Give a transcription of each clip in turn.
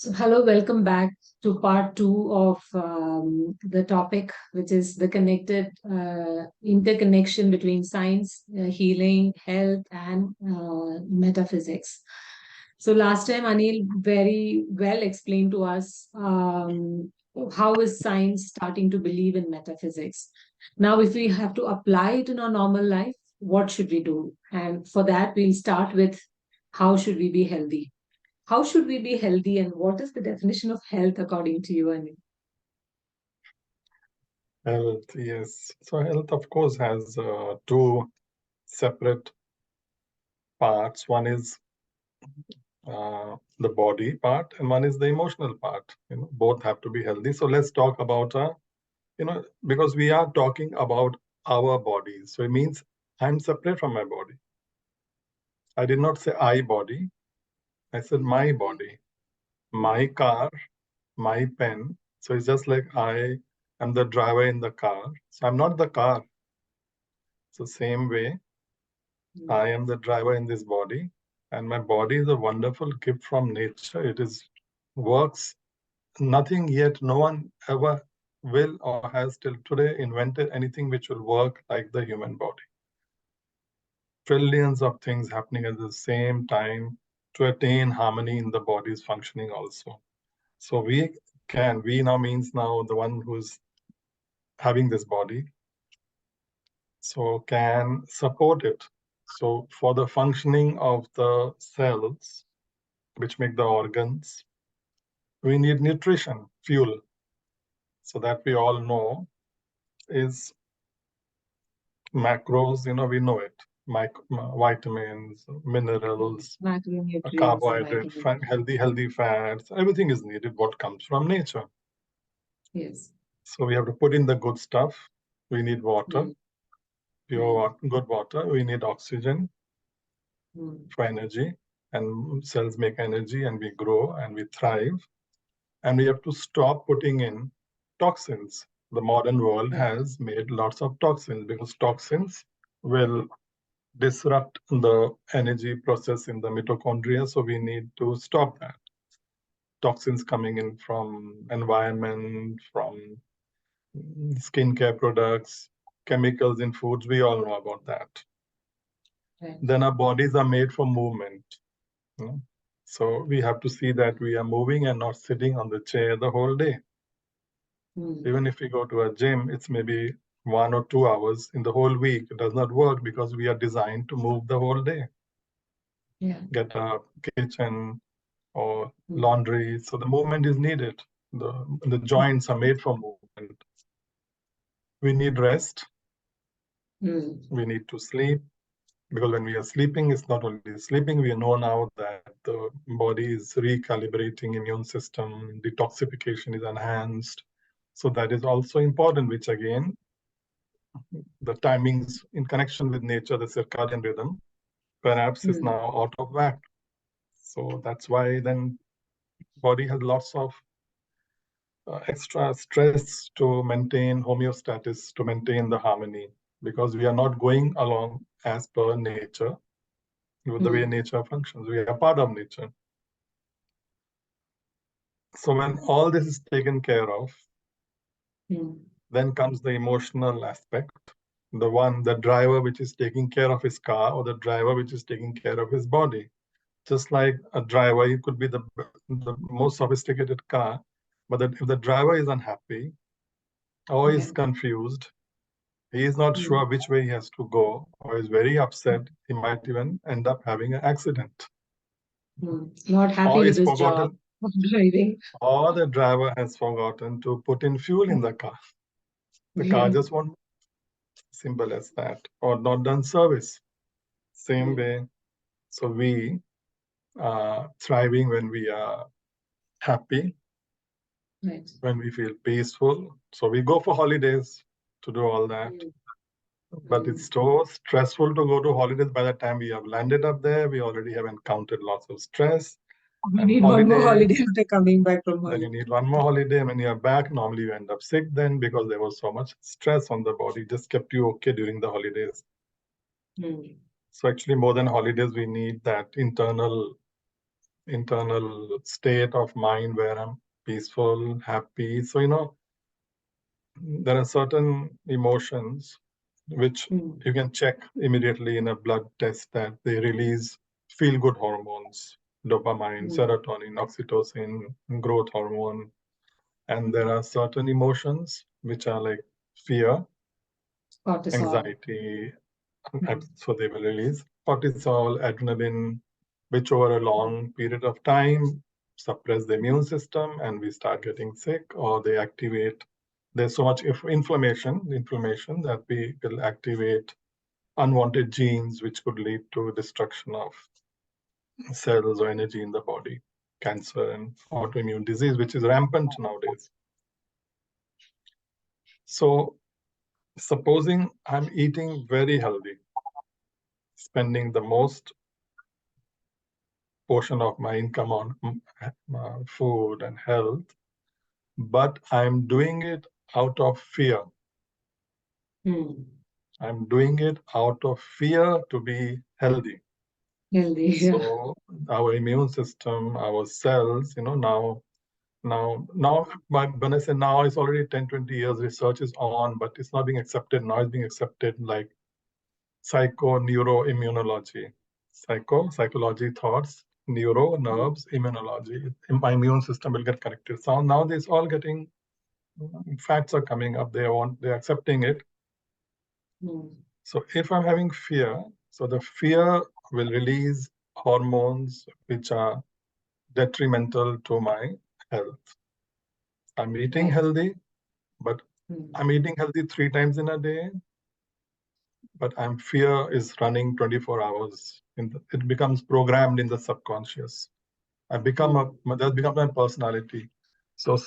So, hello, welcome back to part two of the topic, which is the connected interconnection between science, healing, health, and metaphysics. So, last time Anil very well explained to us how is science starting to believe in metaphysics. Now, if we have to apply it in our normal life, what should we do? And for that, we'll start with how should we be healthy? How should we be healthy, and what is the definition of health according to you, Anil? Health, yes. So health, of course, has two separate parts. One is the body part, and one is the emotional part. Both have to be healthy. So let's talk about, because we are talking about our bodies. So it means I'm separate from my body. I did not say I body. I said my body, my car, my pen. So it's just like I am the driver in the car. So I'm not the car. So same way, I am the driver in this body, and my body is a wonderful gift from nature. It is works nothing yet, no one ever will or has till today invented anything which will work like the human body. Trillions of things happening at the same time to attain harmony in the body's functioning also. So we now means now the one who's having this body, so can support it. So for the functioning of the cells, which make the organs, we need nutrition, fuel. So that we all know is macros, we know it. Vitamins, minerals, Macronutrients and carbohydrate, vitamins. healthy fats, everything is needed, what comes from nature. Yes. So we have to put in the good stuff. We need water, Mm. pure, good water. We need oxygen Mm. for energy, and cells make energy, and we grow and we thrive. And we have to stop putting in toxins. The modern world Right. has made lots of toxins because toxins will disrupt the energy process in the mitochondria. So we need to stop that. Toxins coming in from environment, from skincare products, chemicals in foods, we all know about that. Right. Then our bodies are made for movement. So we have to see that we are moving and not sitting on the chair the whole day. Even if we go to a gym, it's maybe 1 or 2 hours in the whole week. It does not work because we are designed to move the whole day. Yeah. Get up, kitchen, or Mm. laundry. So the movement is needed. The joints are made for movement. We need rest. Mm. We need to sleep. Because when we are sleeping, it's not only sleeping, we know now that the body is recalibrating immune system, detoxification is enhanced. So that is also important, which again, the timings in connection with nature, the circadian rhythm, perhaps is now out of whack. So that's why then body has lots of extra stress to maintain homeostasis, to maintain the harmony, because we are not going along as per nature, with the way nature functions. We are part of nature. So when all this is taken care of, then comes the emotional aspect. The driver which is taking care of his car, or the driver which is taking care of his body. Just like a driver, he could be the most sophisticated car, but if the driver is unhappy or is confused, he is not sure which way he has to go, or is very upset, he might even end up having an accident. Not happy Or with is his job forgotten, of driving. or the driver has forgotten to put in fuel in the car. The car just won't, simple as that, or not done service. Same way. So we are thriving when we are happy, Right. when we feel peaceful. So we go for holidays to do all that. But it's so stressful to go to holidays. By the time we have landed up there, we already have encountered lots of stress. We And need one more holiday, holiday after coming back from then holiday. you need one more holiday. When you're back, normally you end up sick then because there was so much stress on the body. Just kept you okay during the holidays. So actually, more than holidays, we need that internal internal state of mind where I'm peaceful, happy. So, there are certain emotions which Mm. you can check immediately in a blood test that they release feel good hormones, dopamine, Mm. serotonin, oxytocin, growth hormone. And there are certain emotions which are like fear, Cortisol. anxiety, Mm. so they will release cortisol, adrenaline, which over a long period of time suppress the immune system and we start getting sick, or they activate. There's so much inflammation that we will activate unwanted genes, which could lead to destruction of cells or energy in the body, cancer and autoimmune disease, which is rampant nowadays. So supposing I'm eating very healthy, spending the most portion of my income on food and health, but I'm doing it out of fear. Mm. I'm doing it out of fear to be healthy. Healthy. Yeah. So our immune system, our cells, now, when I say now, it's already 10, 20 years, research is on, but it's not being accepted. Now it's being accepted like psychoneuroimmunology, psychology, thoughts, neuro, Mm. nerves, immunology. My immune system will get connected. So now this all getting facts are coming up. They're accepting it. Mm. So if I'm having fear, so the fear will release hormones which are detrimental to my health. I'm eating Right. healthy, but Mm. I'm eating healthy 3 times in a day, but I'm fear is running 24 hours. It becomes programmed in the subconscious. Mm. That becomes my personality. So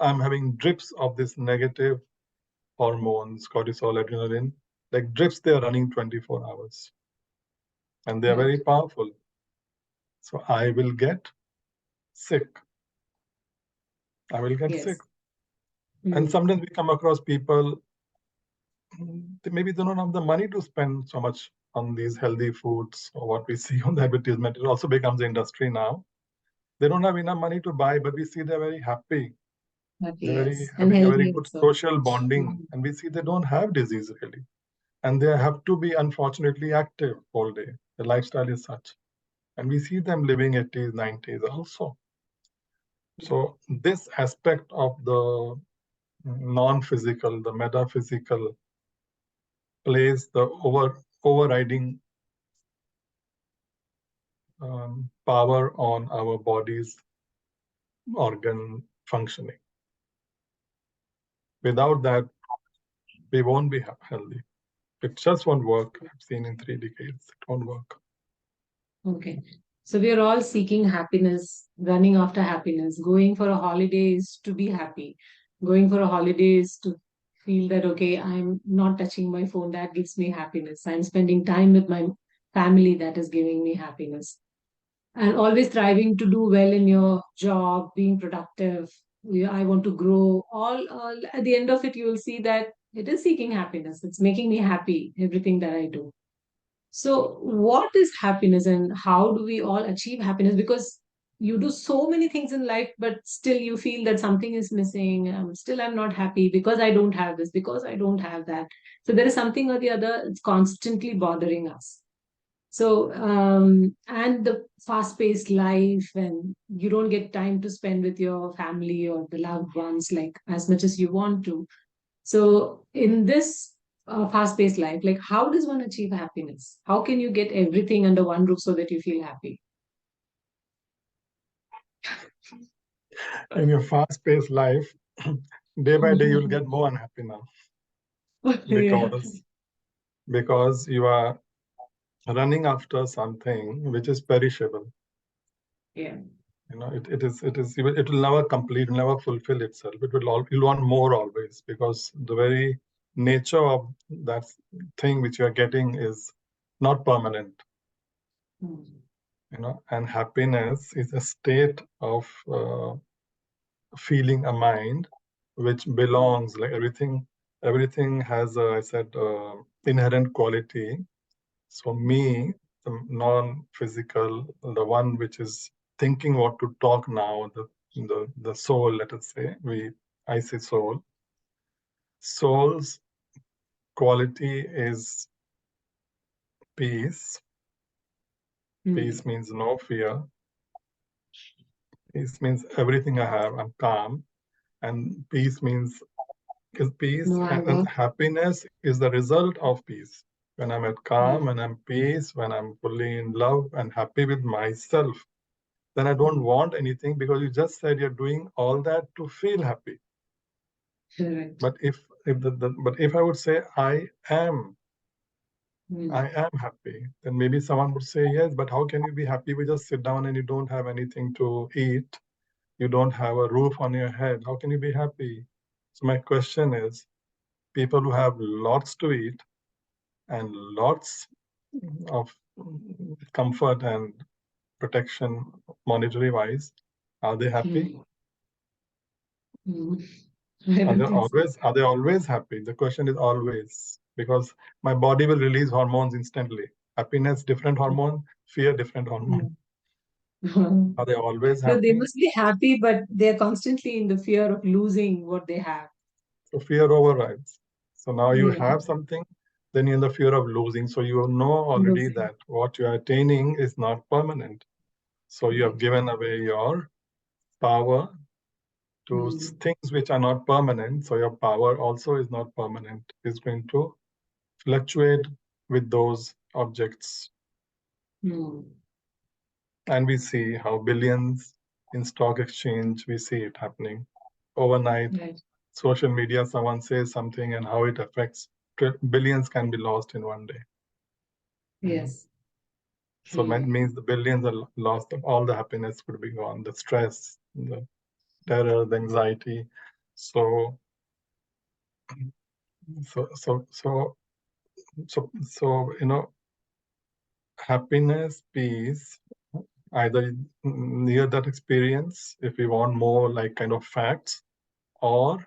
I'm having drips of this negative hormones, cortisol, adrenaline, like drips. They are running 24 hours, and they are Right. very powerful. So I will get sick. I will get sick. Yes. And Mm. sometimes we come across people, maybe they don't have the money to spend so much on these healthy foods or what we see on the advertisement. It also becomes the industry now. They don't have enough money to buy, but we see they're very happy. Happy, They're very yes. And having a very healthy good also. social bonding, Mm. and we see they don't have disease really. And they have to be unfortunately active all day. The lifestyle is such. And we see them living 80s, 90s also. So this aspect of the non-physical, the metaphysical, plays the overriding power on our body's organ functioning. Without that, we won't be healthy. It just won't work. I've seen in 3 decades, it won't work. Okay. So we are all seeking happiness, running after happiness. Going for a holiday is to be happy. Going for a holiday is to feel that, okay, I'm not touching my phone. That gives me happiness. I'm spending time with my family. That is giving me happiness. And always striving to do well in your job, being productive. I want to grow. All at the end of it, you will see that it is seeking happiness. It's making me happy, everything that I do. So, what is happiness and how do we all achieve happiness? Because you do so many things in life, but still you feel that something is missing. Still, I'm not happy because I don't have this, because I don't have that. So, there is something or the other, it's constantly bothering us. So, and the fast paced life, and you don't get time to spend with your family or the loved ones like as much as you want to. So, in this fast paced life, like how does one achieve happiness? How can you get everything under one roof so that you feel happy? In your fast-paced life, day by day, you'll get more unhappy now Yeah. because you are running after something which is perishable. Yeah. It will never complete, never fulfill itself. You'll want more always because the very nature of that thing which you are getting is not permanent. Mm. And happiness is a state of feeling a mind which Mm. belongs, like everything has I said inherent quality. So me the non-physical, the one which is thinking what to talk now, the soul, let us say, I say soul. Soul's quality is peace. Peace means no fear. Peace means everything I have, I'm calm. And peace means peace No and anger. happiness is the result of peace. When I'm at calm, when I'm peace, when I'm fully in love and happy with myself, then I don't want anything, because you just said you're doing all that to feel happy. Correct. But if I would say I am happy, then maybe someone would say, yes, but how can you be happy? We just sit down and you don't have anything to eat. You don't have a roof on your head. How can you be happy? So my question is, people who have lots to eat and lots of comfort and protection monetary wise, are they happy? I don't think so. Are they always happy? The question is always, because my body will release hormones instantly. Happiness, different hormone, fear, different hormone. No, Are they always they happy? must be happy, but they're constantly in the fear of losing what they have. So fear overrides. So now you Yeah. have something, then you're in the fear of losing. So you know already Losing. that what you are attaining is not permanent. So you have Right. given away your power to Mm. things which are not permanent. So your power also is not permanent. It's going to fluctuate with those objects. Mm. And we see how billions in stock exchange, we see it happening overnight. Right. Social media, someone says something and how it affects, billions can be lost in one day. Yes. So that True. means the billions are lost, all the happiness would be gone, the stress, the terror, the anxiety. So, so, so, so, so, happiness, peace, either near that experience, if we want more like kind of facts, or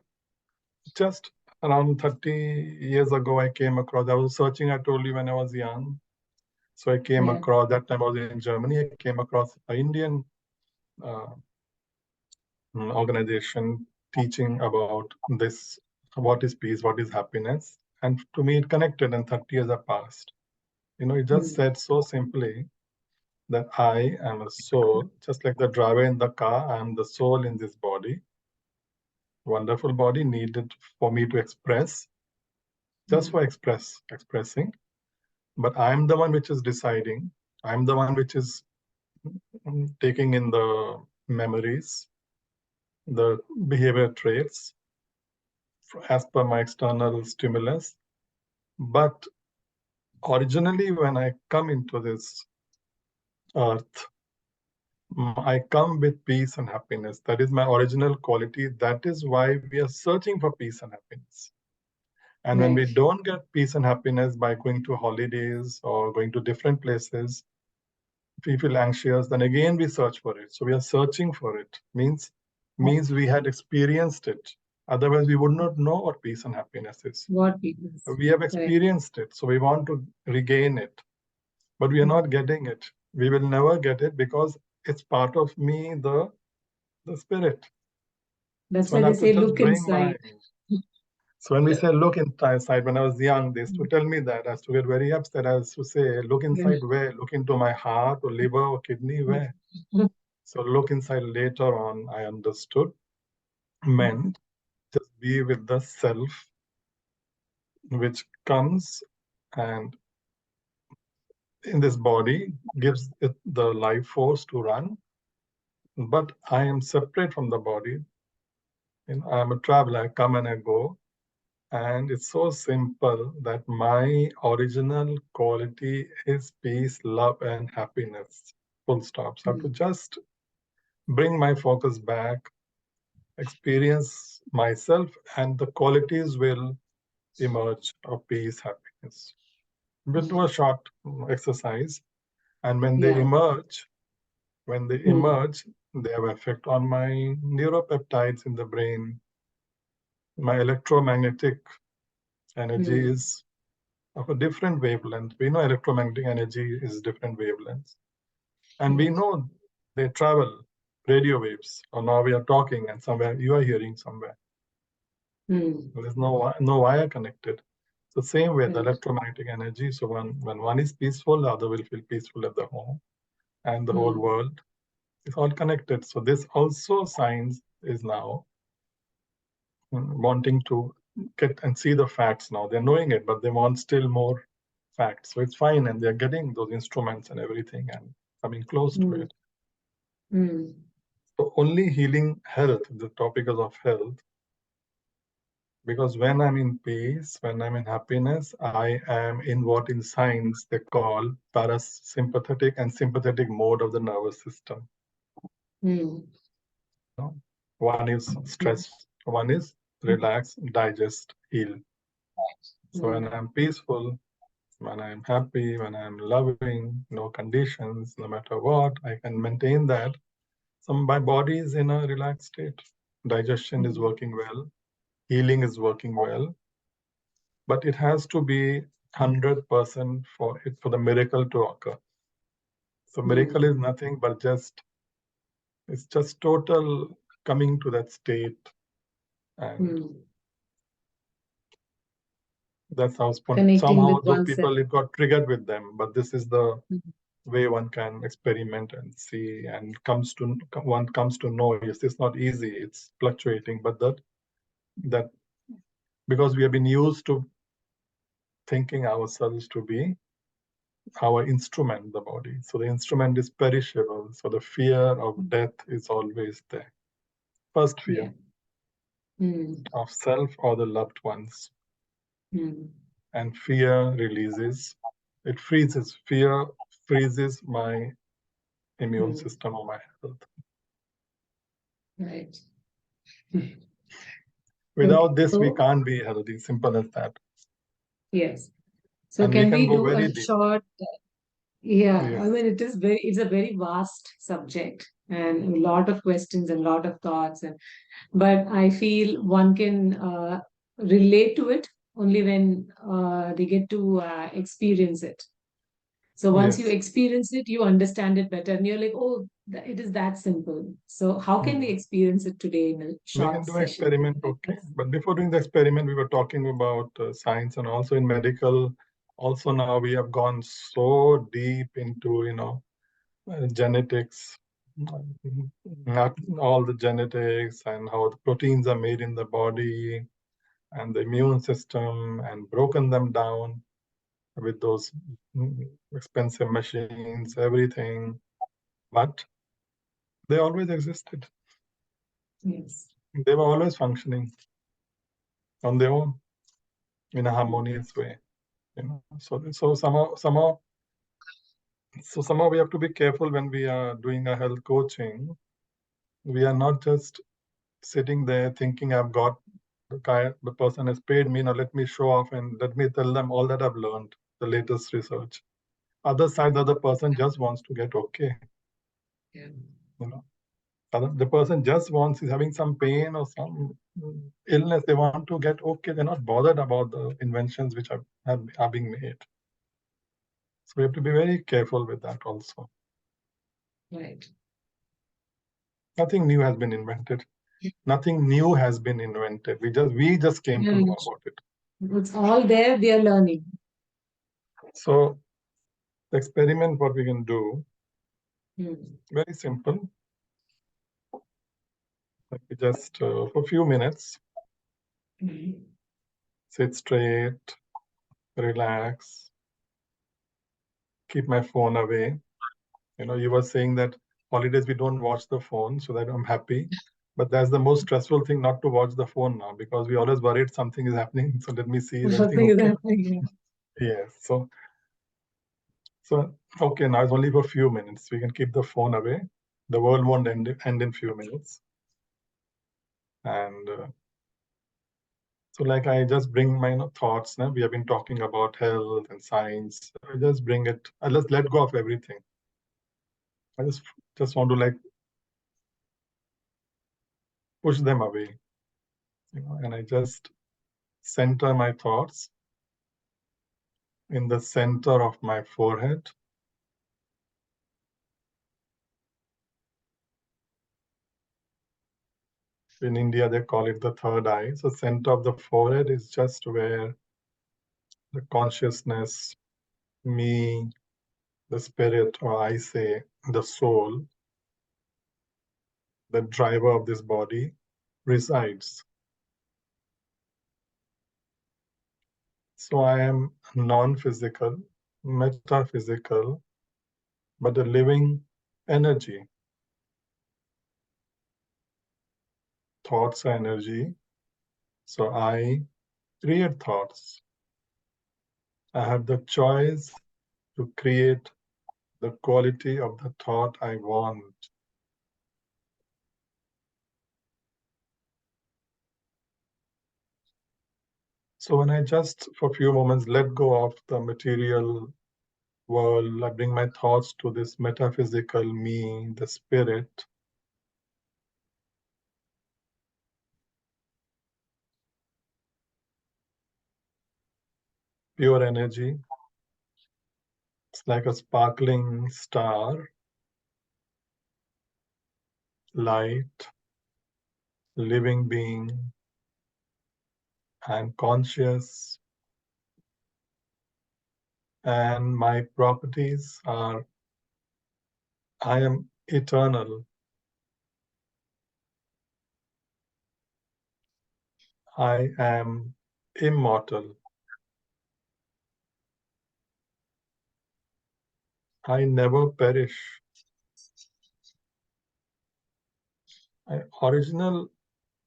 just around 30 years ago, I came across, I was searching, I told you, when I was young. So I came Yeah. across, that time I was in Germany, I came across an Indian uh, organization teaching about this, what is peace, what is happiness. And to me, it connected, and 30 years have passed. It just Mm. said so simply that I am a soul, just like the driver in the car, I am the soul in this body. Wonderful body needed for me to express, just for expressing. But I'm the one which is deciding. I'm the one which is taking in the memories, the behavior traits as per my external stimulus. But originally, when I come into this earth, I come with peace and happiness. That is my original quality. That is why we are searching for peace and happiness. And when we Right. don't get peace and happiness by going to holidays or going to different places, we feel anxious, then again we search for it. So we are searching for it. Means we had experienced it. Otherwise, we would not know what peace and happiness is. What people. We have Correct. experienced it, so we want to regain it, but we are not getting it. We will never get it because it's part of me, the spirit. That's So why I'll they have to say just look bring my. inside. So when we say look inside, when I was young, they used to tell me that. I used to get very upset. I used to say, look inside where? Look into my heart or liver or kidney, where? So look inside later on, I understood meant just be with the self which comes and in this body gives it the life force to run. But I am separate from the body. I am a traveler, I come and I go. And it's so simple that my original quality is peace, love, and happiness. Full stop. So I have to just bring my focus back, experience myself, and the qualities will emerge of peace, happiness. We'll do a short exercise. And Yeah. when they Mm. emerge, they have effect on my neuropeptides in the brain. My electromagnetic energy Mm. is of a different wavelength. We know electromagnetic energy is different wavelengths. And we Yes. know they travel radio waves. Or now we are talking and somewhere you are hearing somewhere. There's no wire connected. So same way, the Right. electromagnetic energy. So when one is peaceful, the other will feel peaceful at the home and the whole world. It's all connected. So this also science is now wanting to get and see the facts now. They're knowing it, but they want still more facts. So it's fine, and they're getting those instruments and everything and coming close to it. So only healing health, the topic is of health, because when I'm in peace, when I'm in happiness, I am in what in science they call parasympathetic and sympathetic mode of the nervous system. No? One is stress, one is relax, digest, heal. So when I'm peaceful, when I'm happy, when I'm loving, no conditions, no matter what, I can maintain that. So my body is in a relaxed state. Digestion is working well, healing is working well, but it has to be 100% for the miracle to occur. So miracle is nothing but it's just total coming to that state, and that's how Connecting somehow with those oneself. people, it got triggered with them. But this is the way one can experiment and see, and one comes to know, yes, it's not easy, it's fluctuating, but that because we have been used to thinking ourselves to be our instrument, the body. So the instrument is perishable. So the fear of death is always there. First fear of self or the loved ones. And fear releases, it freezes. Fear freezes my immune system or my health. Right. Without this, we So, can't be healthy. Simple as that. yes. So And we can can we go do a very deep. short? Yeah, I Yes. mean, it's a very vast subject and a lot of questions and a lot of thoughts. But I feel one can relate to it only when they get to experience it. So once you Yes. experience it, you understand it better, and you're like, oh, it is that simple. So how can we experience it today in a We short can do session? experiment, okay. But before doing the experiment, we were talking about science, and also in medical. Also now we have gone so deep into, genetics, not all the genetics and how the proteins are made in the body and the immune system, and broken them down with those expensive machines, everything. But they always existed. Yes. They were always functioning on their own in a harmonious way. So somehow we have to be careful when we are doing a health coaching. We are not just sitting there thinking I've got the person has paid me, now let me show off and let me tell them all that I've learned, the latest research. Other side, the other person just wants to get okay. Yeah. You know, the person just wants, is having some pain or some illness, they want to get okay. They're not bothered about the inventions which are being made. So we have to be very careful with that also. Right. Nothing new has been invented. Nothing new has been invented. We just came to know And about it. it's all there. We are learning. So the experiment, what we can do, Hmm. very simple. Like we just for a few minutes, sit straight, relax, keep my phone away. You were saying that holidays we don't watch the phone, so that I'm happy. But that's the most stressful thing, not to watch the phone now, because we always worried something is happening. So let me see, is everything Something is okay? happening. Yes. So okay, now it's only for a few minutes. We can keep the phone away. The world won't end in few minutes. And so like I just bring my thoughts. Now we have been talking about health and science. I just bring it. I just let go of everything. I just want to like push them away, and I just center my thoughts in the center of my forehead. In India, they call it the third eye. So center of the forehead is just where the consciousness, me, the spirit, or I say the soul, the driver of this body, resides. So I am non-physical, metaphysical, but a living energy. Thoughts are energy. So I create thoughts. I have the choice to create the quality of the thought I want. So when I just for a few moments let go of the material world, I bring my thoughts to this metaphysical me, the spirit. Pure energy. It's like a sparkling star, light, living being. I'm conscious, and my properties are I am eternal. I am immortal. I never perish. My original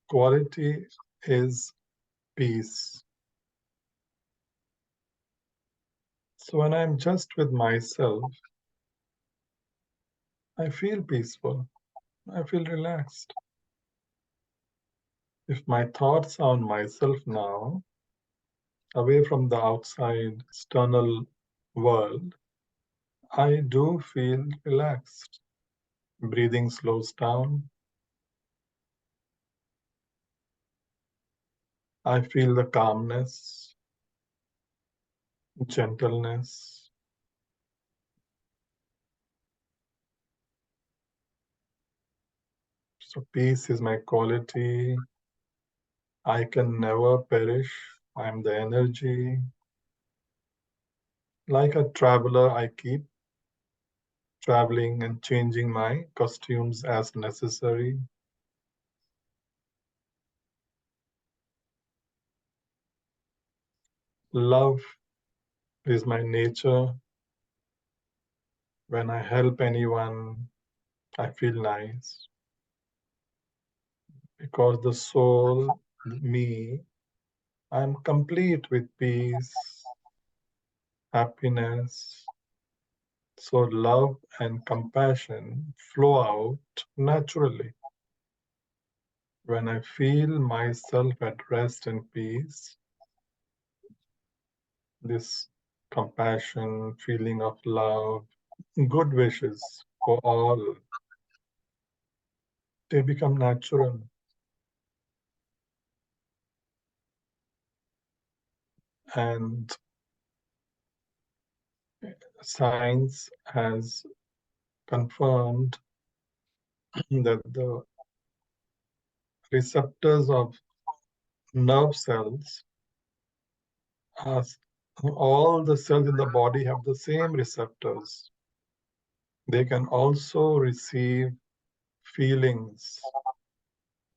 quality is peace. So when I'm just with myself, I feel peaceful. I feel relaxed. If my thoughts are on myself now, away from the outside external world, I do feel relaxed. Breathing slows down. I feel the calmness, gentleness. So peace is my quality. I can never perish. I'm the energy. Like a traveler, I keep traveling and changing my costumes as necessary. Love is my nature. When I help anyone, I feel nice because the soul, me, I'm complete with peace, happiness. So love and compassion flow out naturally. When I feel myself at rest and peace, this compassion, feeling of love, good wishes for all, they become natural. And science has confirmed that the receptors of nerve cells are all the cells in the body have the same receptors. They can also receive feelings.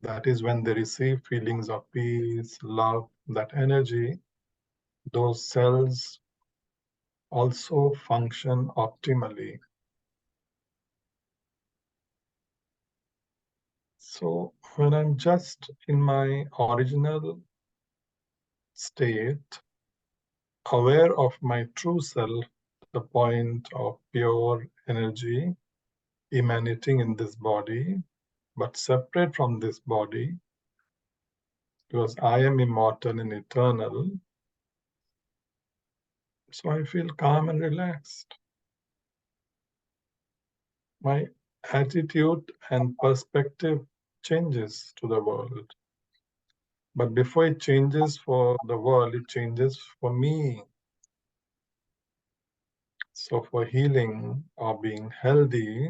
That is when they receive feelings of peace, love, that energy, those cells also function optimally. So when I'm just in my original state, aware of my true self, the point of pure energy emanating in this body, but separate from this body, because I am immortal and eternal, so I feel calm and relaxed. My attitude and perspective changes to the world. But before it changes for the world, it changes for me. So for healing or being healthy,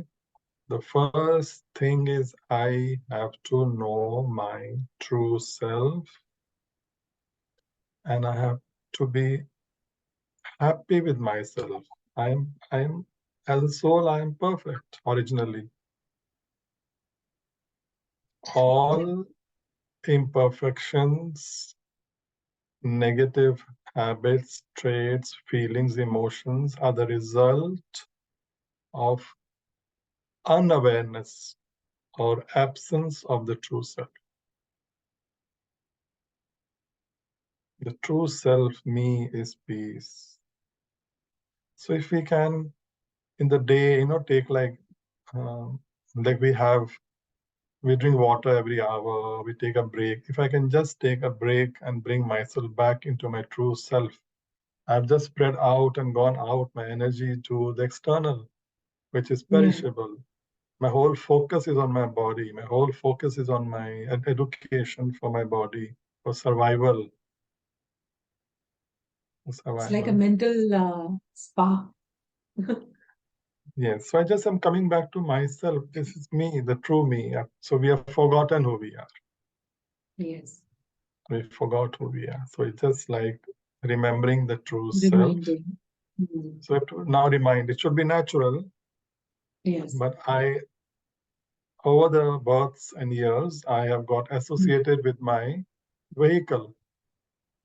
the first thing is I have to know my true self, and I have to be happy with myself. I'm as a soul, I am perfect originally. Yeah. All imperfections, negative habits, traits, feelings, emotions are the result of unawareness or absence of the true self. The true self, me, is peace. So if we can, in the day, take um, like we drink water every hour, we take a break. If I can just take a break and bring myself back into my true self, I've just spread out and gone out my energy to the external, which is Yeah. perishable. My whole focus is on my body. My whole focus is on my education for my body, for survival, for It's like a survival. mental spa. Yes, so I just am coming back to myself. This is me, the true me. So we have forgotten who we are. Yes. We forgot who we are. So it's just like remembering the true self. Reminding. Mm. So I have to now remind, it should be natural, Yes. but over the births and years, I have got Mm. associated with my vehicle,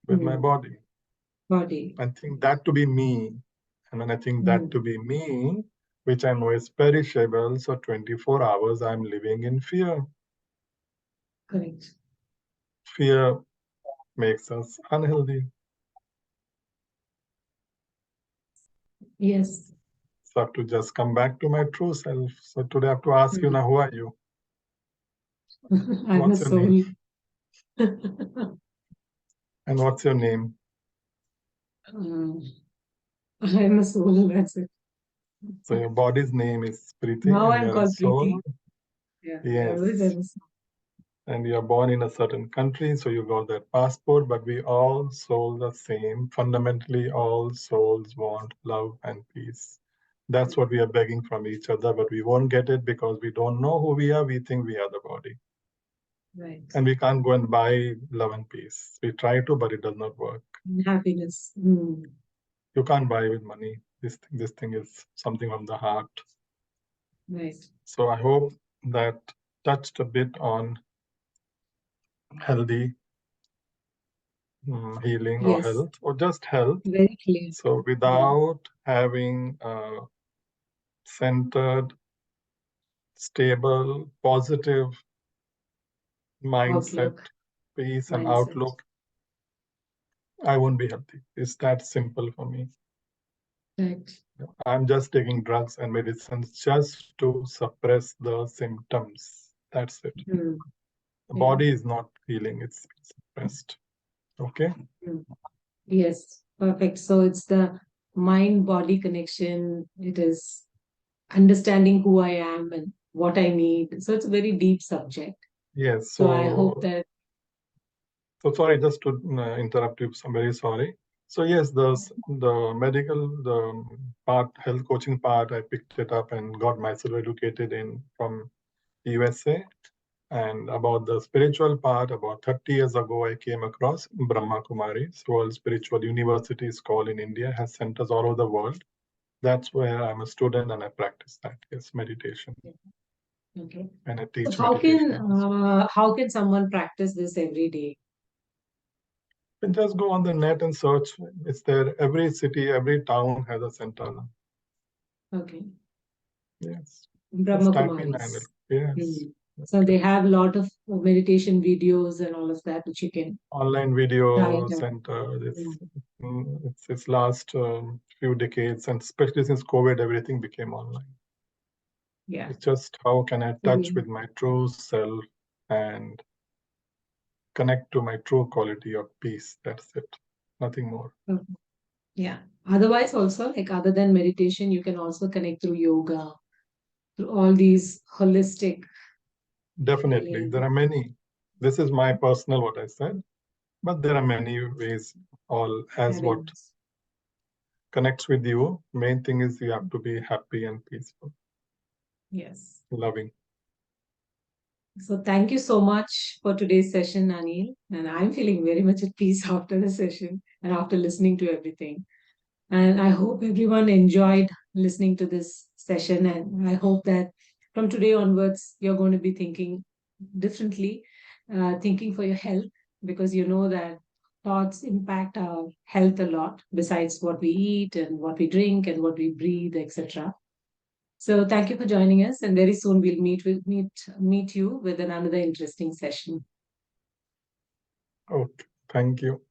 with my Mm. body. Body. I think that to be me. And when I think that Mm. to be me, which I know is perishable, so 24 hours I'm living in fear. Correct. Fear makes us unhealthy. Yes. So I have to just come back to my true self. So today I have to ask you Mm. now, who are you? I'm a What's your name? soul. And what's your name? Um, I'm a soul. That's it. So your body's name is Preeti Now and I'm you're a called Preeti. soul. Yeah. Always Yes. I'm a soul. And you're born in a certain country, so you got that passport, but we all soul the same. Fundamentally, all souls want love and peace. That's what we are begging from each other, but we won't get it because we don't know who we are. We think we are the body. Right. And we can't go and buy love and peace. We try to, but it does not work. Happiness. Mm. You can't buy with money. This thing is something from the heart. Right. So I hope that touched a bit on healthy healing or Yes. health or just health. Very clear. So Mm. without having a centered, stable, positive mindset, Outlook. peace, and Mindset. outlook, I won't be healthy. It's that simple for me. Right. I'm just taking drugs and medicines just to suppress the symptoms. That's it. Mm. The Yeah. body is not healing, it's suppressed. Okay? Mm. Yes. Perfect. So it's the mind body connection. It is understanding who I am and what I need. So it's a very deep subject. Yes. So I hope that, So sorry, just to interrupt you. I'm very sorry. So yes, the medical, the part, health coaching part, I picked it up and got myself educated in from USA. And about the spiritual part, about 30 years ago, I came across Brahma Kumaris, World Spiritual University is called in India, has centers all over the world. That's where I'm a student and I practice that, yes, meditation. okay. And I So teach meditation also. how can someone practice this every day? And just go on the net and search. It's there. Every city, every town has a center now. Okay. Yes. Just Brahma type in Anil. Kumaris. Yes. Mm. So they Okay. have a lot of meditation videos and all of that which you can Online try video it out. center. Yeah. It's last few decades, and especially since COVID, everything became online. Yeah. It's just how can I touch Very- with my true self and connect to my true quality of peace. That's it. Nothing more. okay. Yeah. Otherwise, also, like other than meditation, you can also connect through yoga, through all these holistic Definitely. There healing are many. This is my personal what I said, but there are many ways, all as what avenues. connects with you. Main thing is you have to be happy and peaceful, Yes. loving. So thank you so much for today's session, Anil. And I'm feeling very much at peace after the session and after listening to everything. And I hope everyone enjoyed listening to this session. And I hope that from today onwards, you're going to be thinking differently, thinking for your health, because you know that thoughts impact our health a lot, besides what we eat and what we drink and what we breathe, etc. So thank you for joining us, and very soon we'll meet you with another interesting session. Okay, thank you.